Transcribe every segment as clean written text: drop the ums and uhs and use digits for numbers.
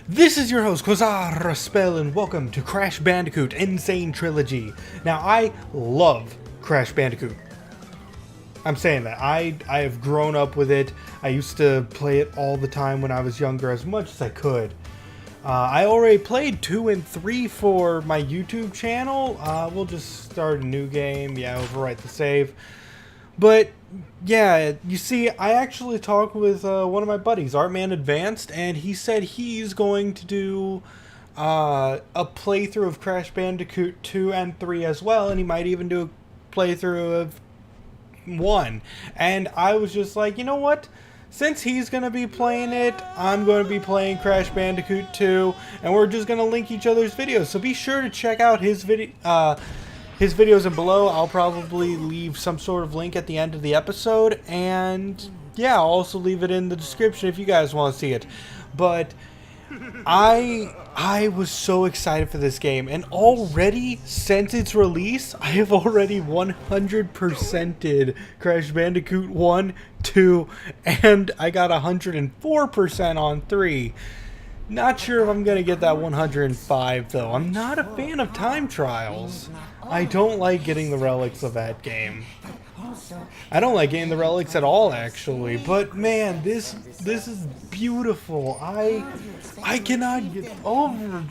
This is your host, Quasar Spell, and welcome to Crash Bandicoot Insane Trilogy. Now, I love Crash Bandicoot. I'm saying that. I have grown up with it. I used to play it all the time when I was younger, as much as I could. I already played 2 and 3 for my YouTube channel. We'll just start a new game. Yeah, overwrite the save. But, yeah, you see, I actually talked with one of my buddies, Artman Advanced, and he said he's going to do a playthrough of Crash Bandicoot 2 and 3 as well, and he might even do a playthrough of 1. And I was just like, you know what? Since he's going to be playing it, I'm going to be playing Crash Bandicoot 2, and we're just going to link each other's videos. So be sure to check out his videos in below. I'll probably leave some sort of link at the end of the episode, and yeah, I'll also leave it in the description if you guys want to see it. But I was so excited for this game, and already since its release, I have already 100%ed Crash Bandicoot 1, 2, and I got 104% on 3. Not sure if I'm going to get that 105 though. I'm not a fan of time trials. I don't like getting the relics of that game. I don't like getting the relics at all, actually. But man, this is beautiful. I cannot get over.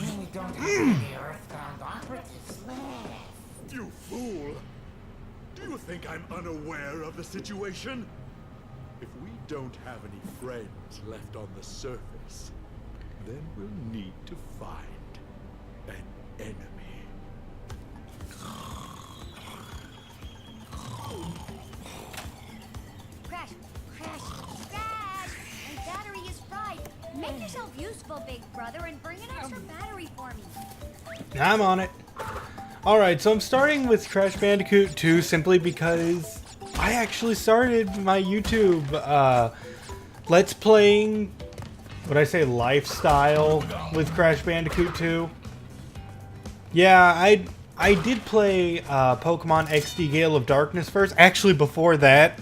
You fool! Do you think I'm unaware of the situation? If we don't have any friends left on the surface, then we'll need to find an enemy. Crash! My battery is fried. Make yourself useful, big brother, and bring an extra battery for me. I'm on it. Alright, so I'm starting with Crash Bandicoot 2 simply because I actually started my YouTube Let's Playing, would I say lifestyle, with Crash Bandicoot 2. Yeah, I did play Pokemon XD Gale of Darkness first. Actually, before that,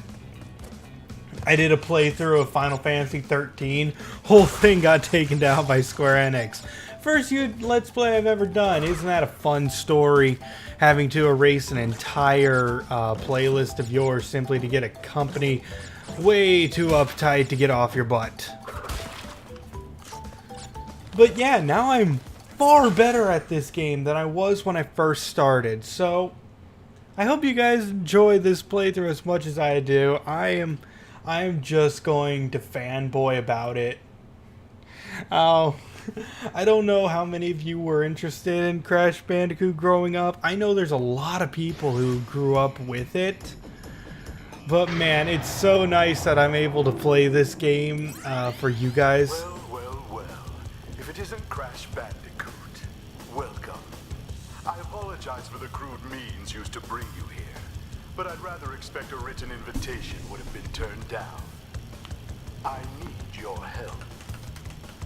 I did a playthrough of Final Fantasy 13. Whole thing got taken down by Square Enix. First Let's Play I've ever done. Isn't that a fun story? Having to erase an entire playlist of yours simply to get a company way too uptight to get off your butt. But yeah, now I'm far better at this game than I was when I first started. So I hope you guys enjoy this playthrough as much as I do. I am just going to fanboy about it. Oh, I don't know how many of you were interested in Crash Bandicoot growing up. I know there's a lot of people who grew up with it. But man, it's so nice that I'm able to play this game for you guys. Well. If it isn't Crash Bandicoot, welcome. I apologize for the crude means used to bring you here, but I'd rather expect a written invitation would have been turned down. I need your help.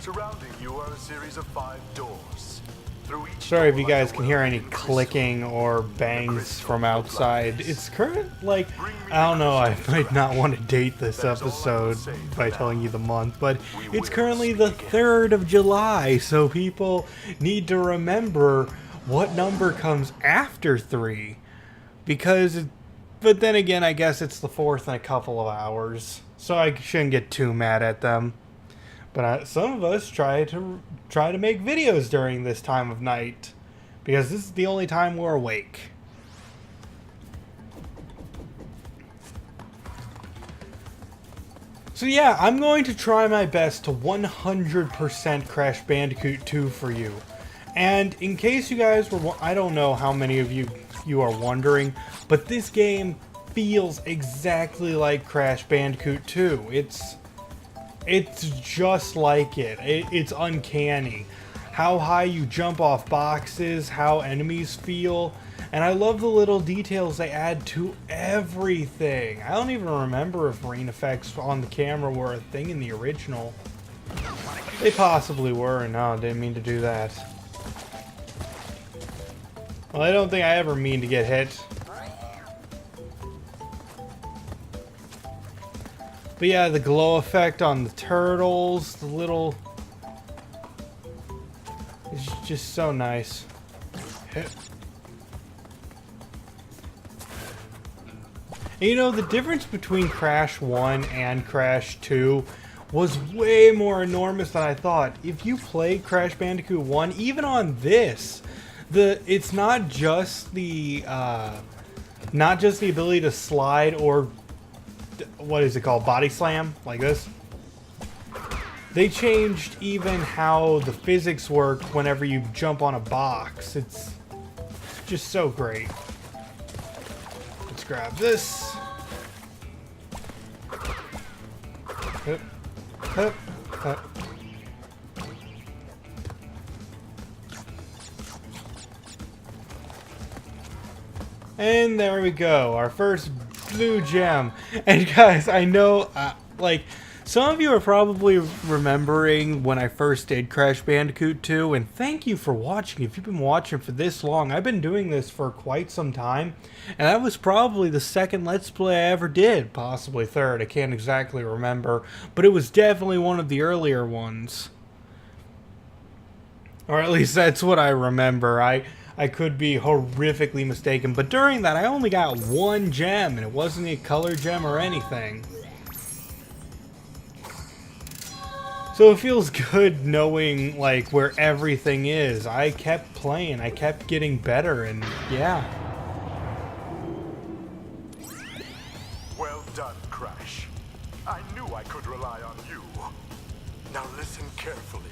Surrounding you are a series of 5 doors. Through each Sorry if door you guys lies a can hear any well-hidden clicking crystal. or The bangs crystal from will outside. like It's this. current, like, I don't know, I might not want to date this episode by telling you the month, but it's currently the 3rd of July, so people need to remember what number comes after 3. Because, but then again, I guess it's the 4th in a couple of hours, so I shouldn't get too mad at them. But some of us try to make videos during this time of night, because this is the only time we're awake. So yeah, I'm going to try my best to 100% Crash Bandicoot 2 for you. And in case you guys were, I don't know how many of you are wondering, but this game feels exactly like Crash Bandicoot 2. It's just like it. It's uncanny. How high you jump off boxes, how enemies feel, and I love the little details they add to everything. I don't even remember if rain effects on the camera were a thing in the original. They possibly were, no, I didn't mean to do that. Well, I don't think I ever mean to get hit. But yeah, the glow effect on the turtles, the little It's just so nice. And you know, the difference between Crash 1 and Crash 2 was way more enormous than I thought. If you played Crash Bandicoot 1, even on this, it's not just the ability to slide or what is it called, body slam like this. They changed even how the physics work whenever you jump on a box. It's just so great. Let's grab this. Hup, hup, hup. And there we go, our first blue gem. And guys, I know, like, some of you are probably remembering when I first did Crash Bandicoot 2, and thank you for watching. If you've been watching for this long, I've been doing this for quite some time, and that was probably the second Let's Play I ever did, possibly third, I can't exactly remember, but it was definitely one of the earlier ones. Or at least that's what I remember. I could be horrifically mistaken, but during that I only got one gem, and it wasn't a color gem or anything. So it feels good knowing, like, where everything is. I kept playing, I kept getting better, and yeah. Well done, Crash. I knew I could rely on you. Now listen carefully.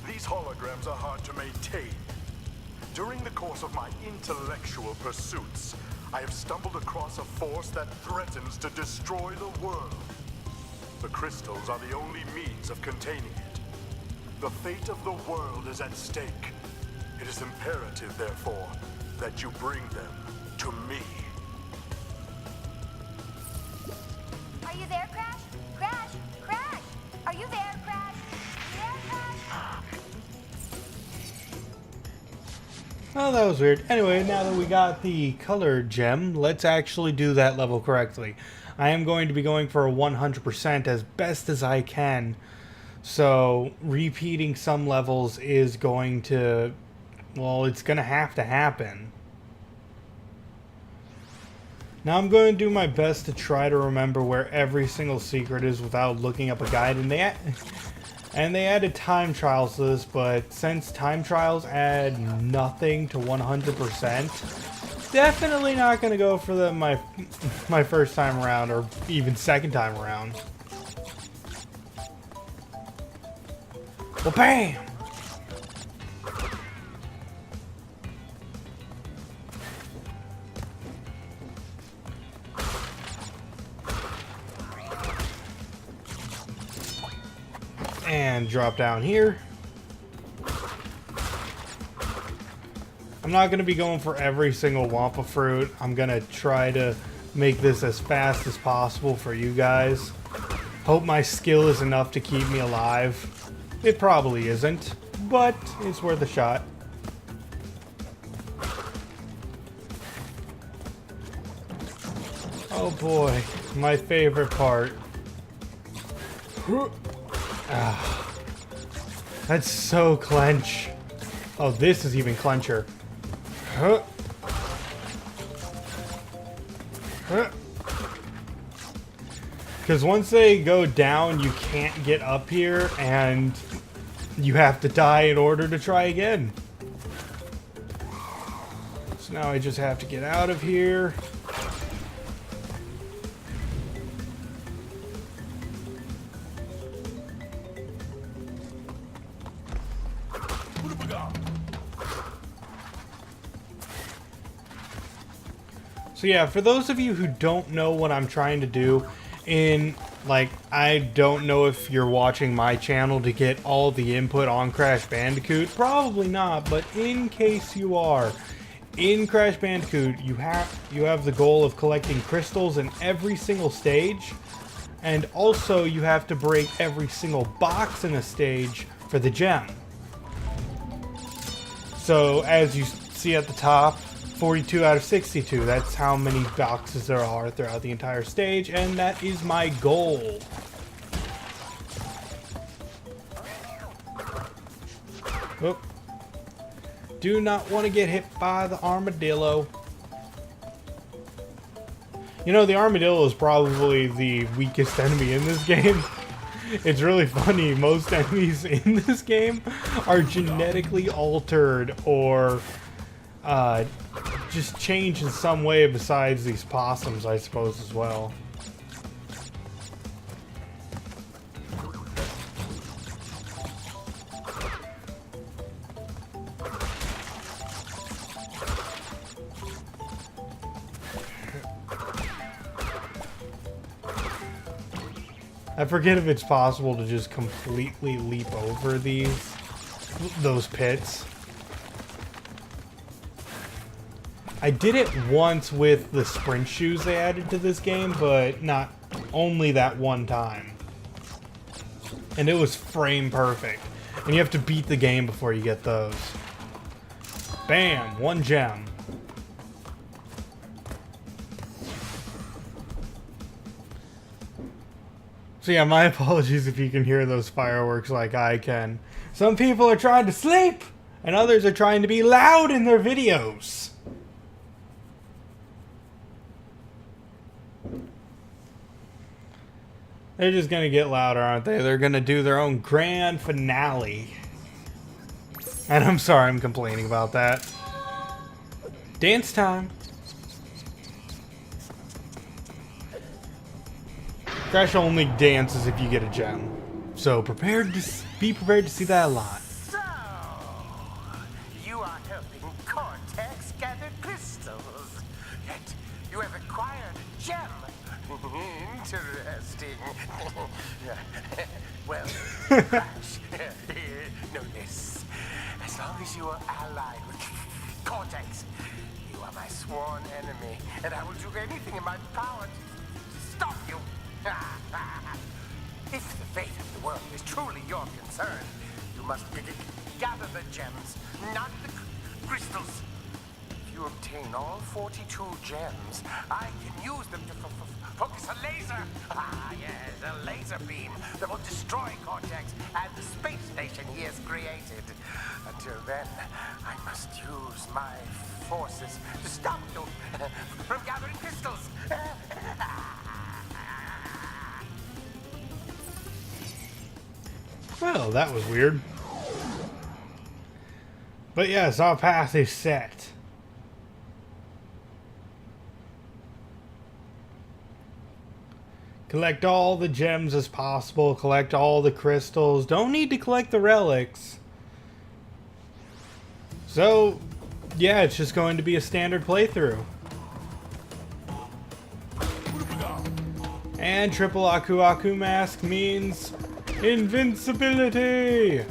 These holograms are hard to maintain. During the course of my intellectual pursuits, I have stumbled across a force that threatens to destroy the world. The crystals are the only means of containing it. The fate of the world is at stake. It is imperative, therefore, that you bring them to me. Are you there, Crash? Crash! Crash! Are you there, Crash? There, Crash? Well, that was weird. Anyway, now that we got the color gem, let's actually do that level correctly. I am going to be going for a 100% as best as I can. So, repeating some levels is going to... well, it's going to have to happen. Now I'm going to do my best to try to remember where every single secret is without looking up a guide. And they added time trials to this, but since time trials add nothing to 100%, definitely not going to go for them my first time around, or even second time around. Well, bam! And drop down here. I'm not going to be going for every single Wampa fruit. I'm going to try to make this as fast as possible for you guys. Hope my skill is enough to keep me alive. It probably isn't, but it's worth a shot. Oh boy, my favorite part. Ah, that's so clench. Oh, this is even clencher. Because once they go down, you can't get up here, and you have to die in order to try again. So now I just have to get out of here. So yeah, for those of you who don't know what I'm trying to do, I don't know if you're watching my channel to get all the input on Crash Bandicoot. Probably not, but in case you are, in Crash Bandicoot, you have the goal of collecting crystals in every single stage, and also you have to break every single box in a stage for the gem. So as you see at the top, 42 out of 62. That's how many boxes there are throughout the entire stage, and that is my goal. Oop. do not want to get hit by the armadillo. You know, the armadillo is probably the weakest enemy in this game. It's really funny. Most enemies in this game are genetically altered or just changed in some way besides these possums, I suppose, as well. I forget if it's possible to just completely leap over those pits. I did it once with the sprint shoes they added to this game, but not only that one time. And it was frame perfect. And you have to beat the game before you get those. Bam! 1 gem. So yeah, my apologies if you can hear those fireworks like I can. Some people are trying to sleep, and others are trying to be loud in their videos. They're just gonna get louder, aren't they? They're gonna do their own grand finale. And I'm sorry I'm complaining about that. Dance time. Crash only dances if you get a gem. So be prepared to see that a lot. So, you are helping Cortex gather crystals. Yet, you have acquired a gem. Interesting. Well, Crash, know this. As long as you are allied with Cortex, you are my sworn enemy, and I will do anything in my power to stop you. If the fate of the world is truly your concern, you must gather the gems, not the crystals. If you obtain all 42 gems, I can use them to focus a laser. Yes, a laser beam that will destroy Cortex and the space station he has created. Until then, I must use my forces to stop you from gathering crystals. Well, that was weird. But yes, our path is set. Collect all the gems as possible. Collect all the crystals. Don't need to collect the relics. So, yeah, it's just going to be a standard playthrough. And triple Aku Aku mask means invincibility!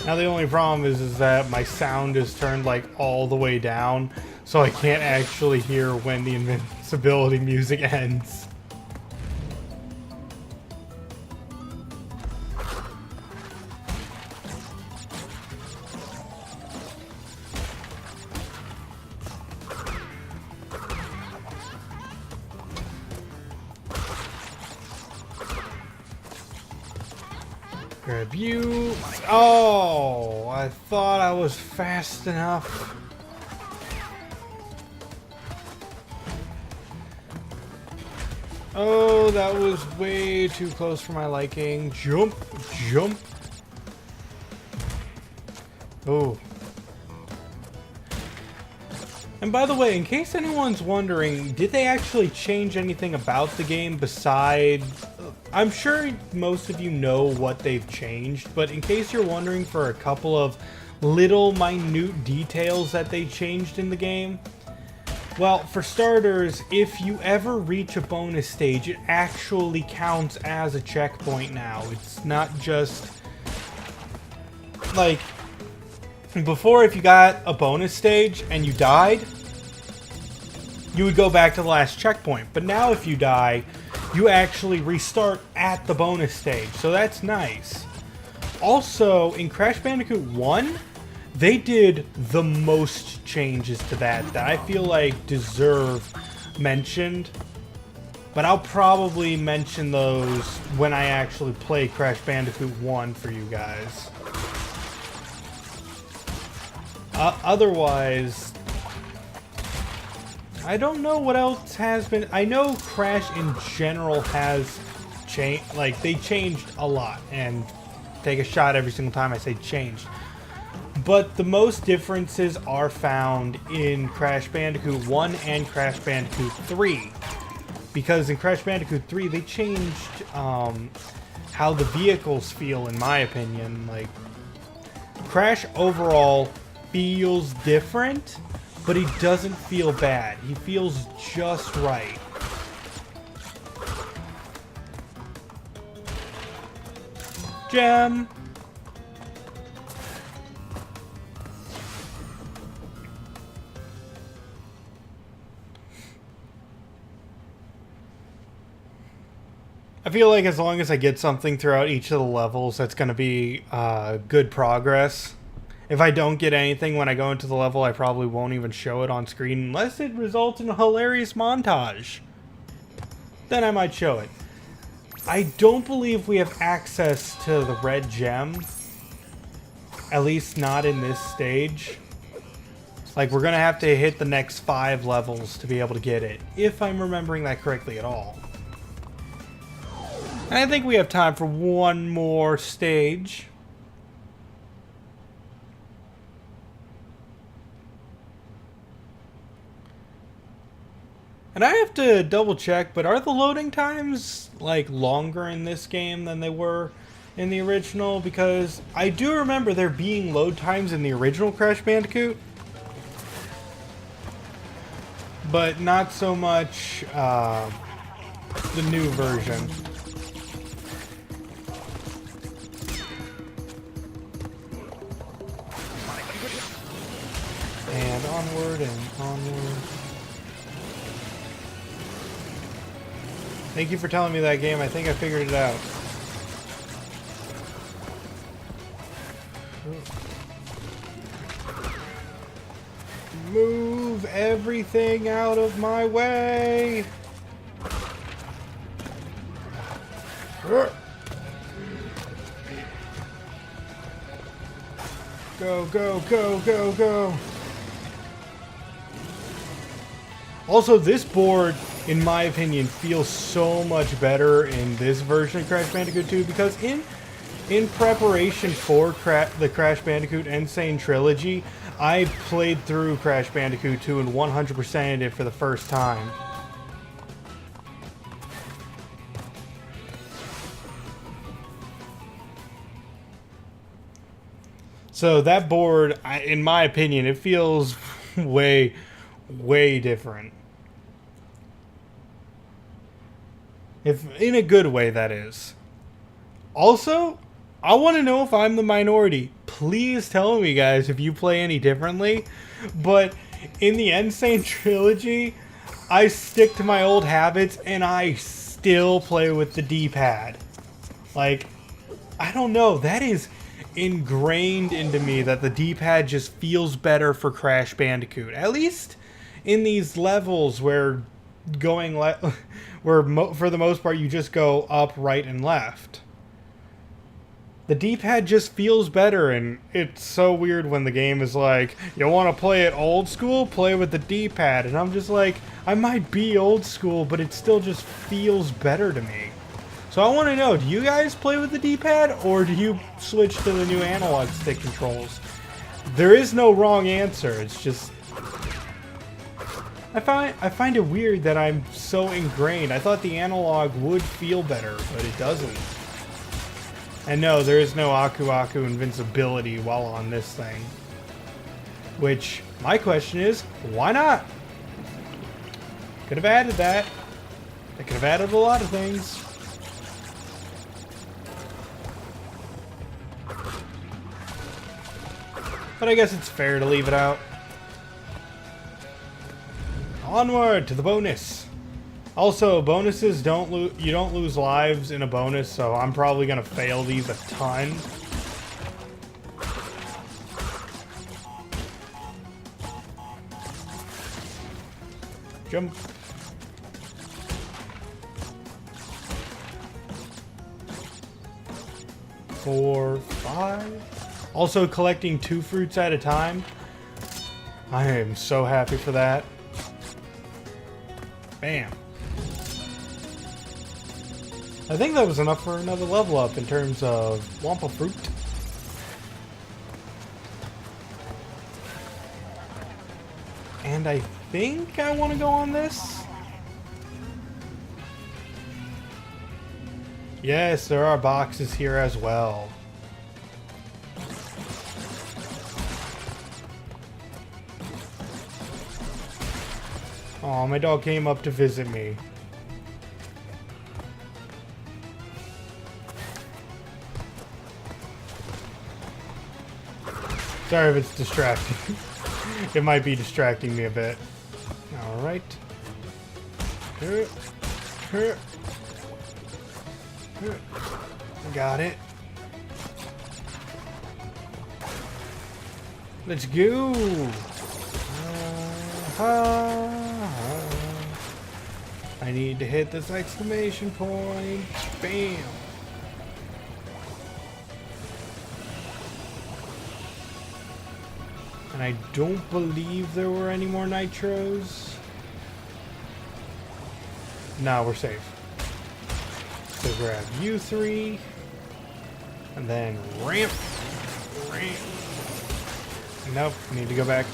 Now the only problem is that my sound is turned like all the way down, so I can't actually hear when the invincibility music ends. Grab you. Oh, I thought I was fast enough. Oh, that was way too close for my liking. Jump, jump. Oh. And by the way, in case anyone's wondering, did they actually change anything about the game besides... I'm sure most of you know what they've changed, but in case you're wondering for a couple of little minute details that they changed in the game, well, for starters, if you ever reach a bonus stage, it actually counts as a checkpoint now. It's not just like before, if you got a bonus stage and you died, you would go back to the last checkpoint. But now if you die, you actually restart at the bonus stage, so that's nice. Also, in Crash Bandicoot 1, they did the most changes to that I feel like deserve mentioned. But I'll probably mention those when I actually play Crash Bandicoot 1 for you guys. Otherwise, I don't know what else has been. I know Crash in general has changed. Like, they changed a lot. And take a shot every single time I say changed. But the most differences are found in Crash Bandicoot 1 and Crash Bandicoot 3. Because in Crash Bandicoot 3, they changed how the vehicles feel, in my opinion. Like, Crash overall feels different, but he doesn't feel bad. He feels just right. Gem! I feel like as long as I get something throughout each of the levels, that's going to be good progress. If I don't get anything when I go into the level, I probably won't even show it on screen unless it results in a hilarious montage. Then I might show it. I don't believe we have access to the red gem. At least not in this stage. Like, we're going to have to hit the next 5 levels to be able to get it. If I'm remembering that correctly at all. And I think we have time for one more stage. And I have to double check, but are the loading times like longer in this game than they were in the original? Because I do remember there being load times in the original Crash Bandicoot. But not so much the new version. And onward and onward. Thank you for telling me that game. I think I figured it out. Move everything out of my way! Go, go, go, go, go! Also, this board, in my opinion, feels so much better in this version of Crash Bandicoot 2 because in preparation for the Crash Bandicoot and Sane Trilogy, I played through Crash Bandicoot 2 and 100%ed it for the first time. So that board, in my opinion, it feels way different. If in a good way, that is. Also, I want to know if I'm the minority. Please tell me, guys, if you play any differently. But in the Insane Trilogy, I stick to my old habits and I still play with the D-pad. Like, I don't know. That is ingrained into me that the D-pad just feels better for Crash Bandicoot. At least in these levels where for the most part you just go up, right, and left. The D-pad just feels better, and it's so weird when the game is like, you want to play it old school? Play with the D-pad. And I'm just like, I might be old school, but it still just feels better to me. So I want to know, do you guys play with the D-pad, or do you switch to the new analog stick controls? There is no wrong answer, it's just... I find it weird that I'm so ingrained. I thought the analog would feel better, but it doesn't. And no, there is no Aku Aku invincibility while on this thing. Which, my question is, why not? Could have added that. I could have added a lot of things. But I guess it's fair to leave it out. Onward to the bonus. Also, bonuses you don't lose lives in a bonus, so I'm probably gonna fail these a ton. Jump. 4, 5. Also collecting 2 fruits at a time. I am so happy for that. Bam. I think that was enough for another level up in terms of Wampa fruit. And I think I want to go on this. Yes, there are boxes here as well. Oh, my dog came up to visit me. Sorry if it's distracting. It might be distracting me a bit. Alright. Got it. Let's go. I need to hit this exclamation point. Bam. And I don't believe there were any more nitros. No, we're safe. So grab you 3. And then ramp. Ramp. Nope, need to go back.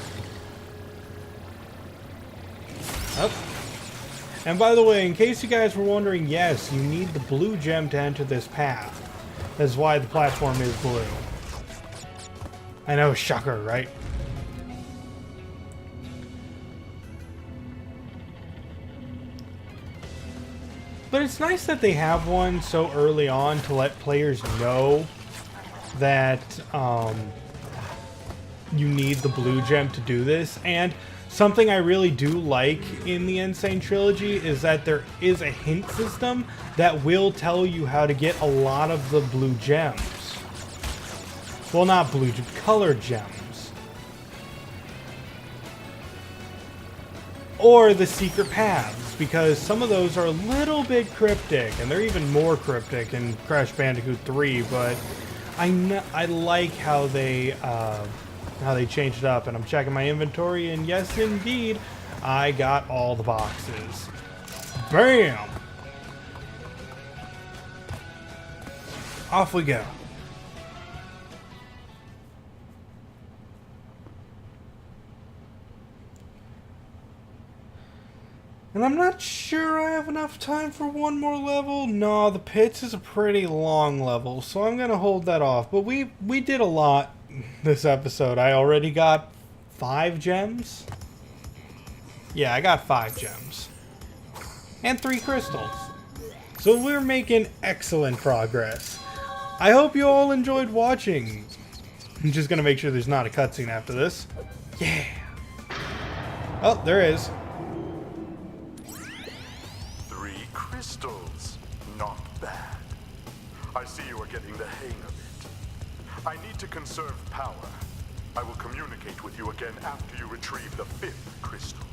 Up. And by the way, in case you guys were wondering, yes, you need the blue gem to enter this path. That's why the platform is blue. I know, shocker, right? But it's nice that they have one so early on to let players know that you need the blue gem to do this. And something I really do like in the Sane Trilogy is that there is a hint system that will tell you how to get a lot of the blue gems. Well, not blue, colored gems. Or the secret paths, because some of those are a little bit cryptic, and they're even more cryptic in Crash Bandicoot 3, but I like how they changed it up. And I'm checking my inventory, and yes, indeed, I got all the boxes. Bam! Off we go. And I'm not sure I have enough time for one more level. No, the pits is a pretty long level, so I'm gonna hold that off. But we did a lot this episode. I already got 5 gems. Yeah, I got 5 gems. And 3 crystals. So we're making excellent progress. I hope you all enjoyed watching. I'm just gonna make sure there's not a cutscene after this. Yeah. Oh, there is. Crystals. Not bad. I see you are getting the hang of it. I need to conserve power. I will communicate with you again after you retrieve the 5th crystal.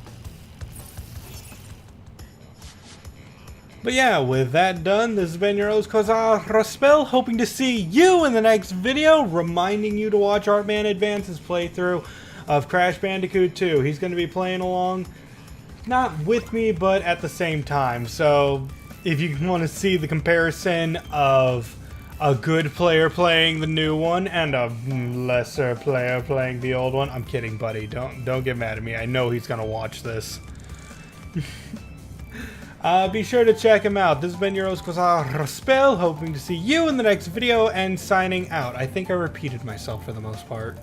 But yeah, with that done, this has been your host, Raspel, hoping to see you in the next video, reminding you to watch Artman Advance's playthrough of Crash Bandicoot 2. He's going to be playing along, not with me, but at the same time. So if you want to see the comparison of a good player playing the new one and a lesser player playing the old one, I'm kidding, buddy. Don't get mad at me. I know he's gonna watch this. Be sure to check him out. This has been your host, Raspel, hoping to see you in the next video, and signing out. I think I repeated myself for the most part.